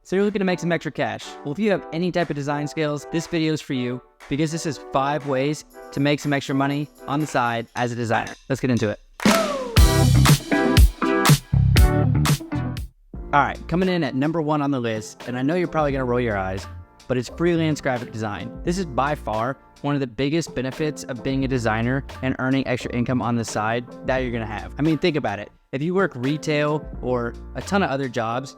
So you're looking to make some extra cash. Well, if you have any type of design skills, this video is for you because this is 5 ways to make some extra money on the side as a designer. Let's get into it. All right, coming in at number 1 on the list, and I know you're probably gonna roll your eyes, but it's freelance graphic design. This is by far one of the biggest benefits of being a designer and earning extra income on the side that you're gonna have. I mean, think about it. If you work retail or a ton of other jobs,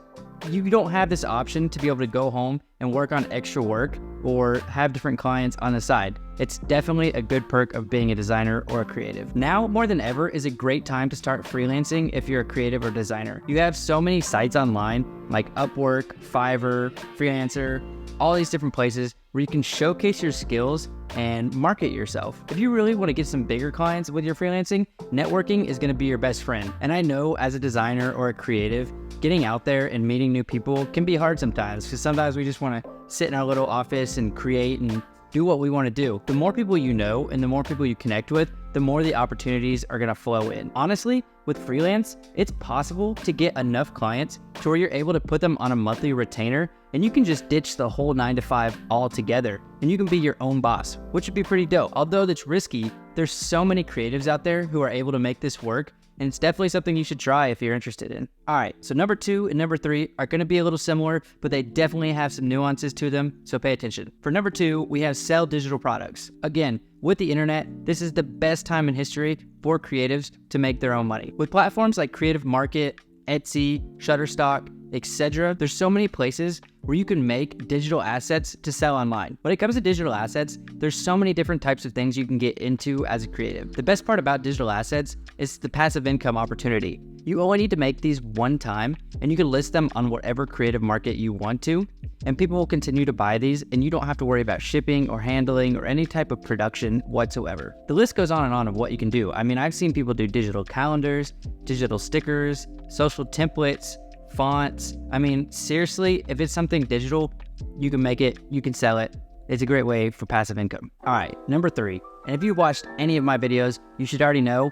you don't have this option to be able to go home and work on extra work or have different clients on the side. It's definitely a good perk of being a designer or a creative. Now, more than ever, is a great time to start freelancing if you're a creative or designer. You have so many sites online like Upwork, Fiverr, Freelancer, all these different places where you can showcase your skills and market yourself. If you really want to get some bigger clients with your freelancing, networking is going to be your best friend. And I know as a designer or a creative, getting out there and meeting new people can be hard sometimes because sometimes we just want to sit in our little office and create and do what we want to do. The more people you know and the more people you connect with, the more the opportunities are going to flow in. Honestly, with freelance, it's possible to get enough clients to where you're able to put them on a monthly retainer and you can just ditch the whole 9 to 5 altogether and you can be your own boss, which would be pretty dope. Although that's risky, there's so many creatives out there who are able to make this work, and it's definitely something you should try if you're interested in. All right, so number 2 and number 3 are gonna be a little similar, but they definitely have some nuances to them, so pay attention. For number 2, we have sell digital products. Again, with the internet, this is the best time in history for creatives to make their own money. With platforms like Creative Market, Etsy, Shutterstock, etc., there's so many places where you can make digital assets to sell online. When it comes to digital assets, there's so many different types of things you can get into as a creative. The best part about digital assets is the passive income opportunity. You only need to make these one time and you can list them on whatever creative market you want to, and people will continue to buy these and you don't have to worry about shipping or handling or any type of production whatsoever. The list goes on and on of what you can do. I mean, I've seen people do digital calendars, digital stickers, social templates, fonts. I mean, seriously, if it's something digital, you can make it, you can sell it. It's a great way for passive income. All right, number 3, and if you've watched any of my videos, you should already know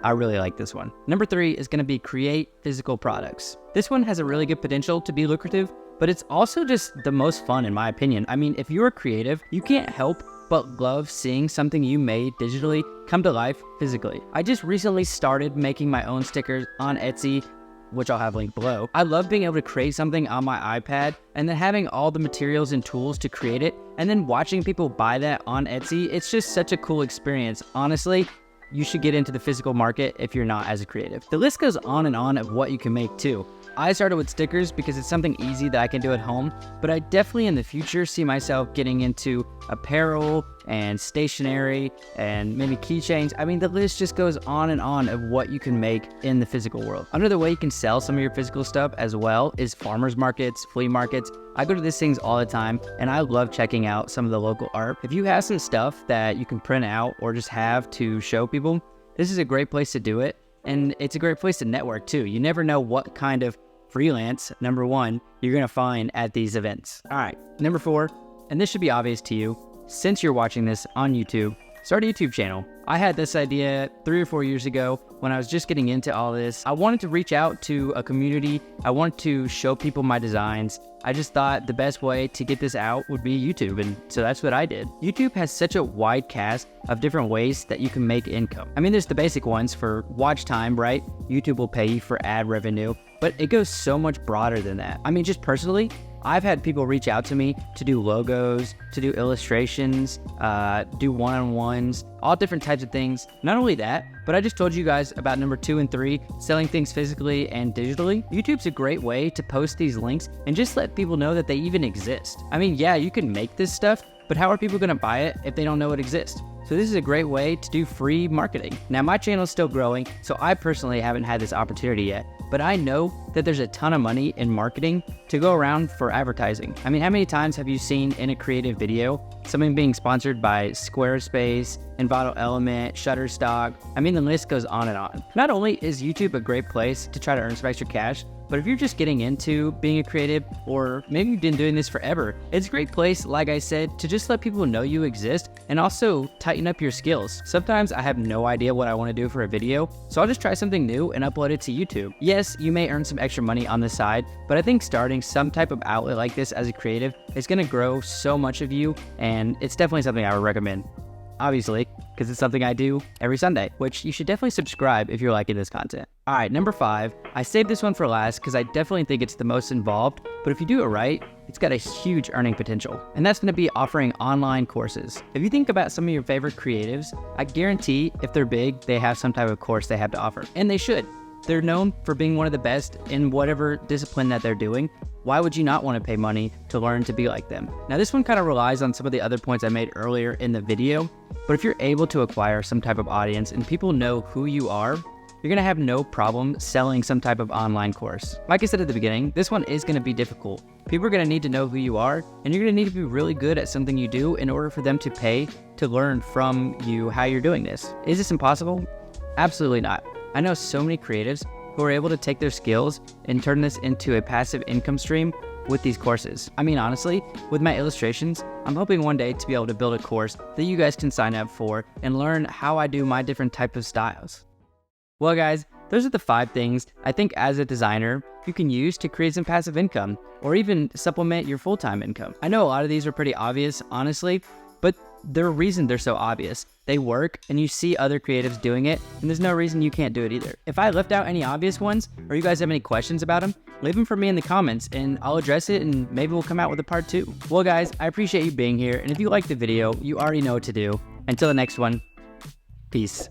I really like this one. Number 3 is gonna be create physical products. This one has a really good potential to be lucrative, but it's also just the most fun in my opinion. I mean, if you're a creative, you can't help but love seeing something you made digitally come to life physically. I just recently started making my own stickers on Etsy, which I'll have linked below. I love being able to create something on my iPad and then having all the materials and tools to create it and then watching people buy that on Etsy. It's just such a cool experience. Honestly, you should get into the physical market if you're not as a creative. The list goes on and on of what you can make too. I started with stickers because it's something easy that I can do at home, but I definitely in the future see myself getting into apparel and stationery and maybe keychains. I mean, the list just goes on and on of what you can make in the physical world. Another way you can sell some of your physical stuff as well is farmers markets, flea markets. I go to these things all the time and I love checking out some of the local art. If you have some stuff that you can print out or just have to show people, this is a great place to do it. And it's a great place to network too. You never know what kind of freelance, number 1, you're gonna find at these events. All right, number 4, and this should be obvious to you, since you're watching this on YouTube, start a YouTube channel. I had this idea 3 or 4 years ago when I was just getting into all this. I wanted to reach out to a community. I wanted to show people my designs. I just thought the best way to get this out would be YouTube, and so that's what I did. YouTube has such a wide cast of different ways that you can make income. I mean, there's the basic ones for watch time, right? YouTube will pay you for ad revenue, but it goes so much broader than that. I mean, just personally, I've had people reach out to me to do logos, to do illustrations, do one-on-ones, all different types of things. Not only that, but I just told you guys about number 2 and 3, selling things physically and digitally. YouTube's a great way to post these links and just let people know that they even exist. I mean, yeah, you can make this stuff, but how are people gonna buy it if they don't know it exists? So this is a great way to do free marketing. Now my channel is still growing, so I personally haven't had this opportunity yet, but I know that there's a ton of money in marketing to go around for advertising. I mean, how many times have you seen in a creative video something being sponsored by Squarespace, Envato Element, Shutterstock? I mean, the list goes on and on. Not only is YouTube a great place to try to earn some extra cash, But if you're just getting into being a creative, or maybe you've been doing this forever, it's a great place, like I said, to just let people know you exist and also tighten up your skills. Sometimes I have no idea what I want to do for a video, so I'll just try something new and upload it to YouTube. Yes, you may earn some extra money on the side, but I think starting some type of outlet like this as a creative is going to grow so much of you, and it's definitely something I would recommend. Obviously, because it's something I do every Sunday, which you should definitely subscribe if you're liking this content. All right, number 5, I saved this one for last because I definitely think it's the most involved, but if you do it right, it's got a huge earning potential, and that's going to be offering online courses. If you think about some of your favorite creatives, I guarantee if they're big, they have some type of course they have to offer, and they should. They're known for being one of the best in whatever discipline that they're doing. Why would you not want to pay money to learn to be like them? Now, this one kind of relies on some of the other points I made earlier in the video, but if you're able to acquire some type of audience and people know who you are, you're going to have no problem selling some type of online course. Like I said at the beginning, this one is going to be difficult. People are going to need to know who you are, and you're going to need to be really good at something you do in order for them to pay to learn from you how you're doing this. Is this impossible? Absolutely not. I know so many creatives who are able to take their skills and turn this into a passive income stream with these courses. I mean, honestly, with my illustrations, I'm hoping one day to be able to build a course that you guys can sign up for and learn how I do my different type of styles. Well, guys, those are the 5 things I think as a designer you can use to create some passive income or even supplement your full-time income. I know a lot of these are pretty obvious, honestly, but there's a reason they're so obvious. They work, and you see other creatives doing it, and there's no reason you can't do it either. If I left out any obvious ones, or you guys have any questions about them, leave them for me in the comments, and I'll address it, and maybe we'll come out with a part 2. Well, guys, I appreciate you being here, and if you liked the video, you already know what to do. Until the next one, peace.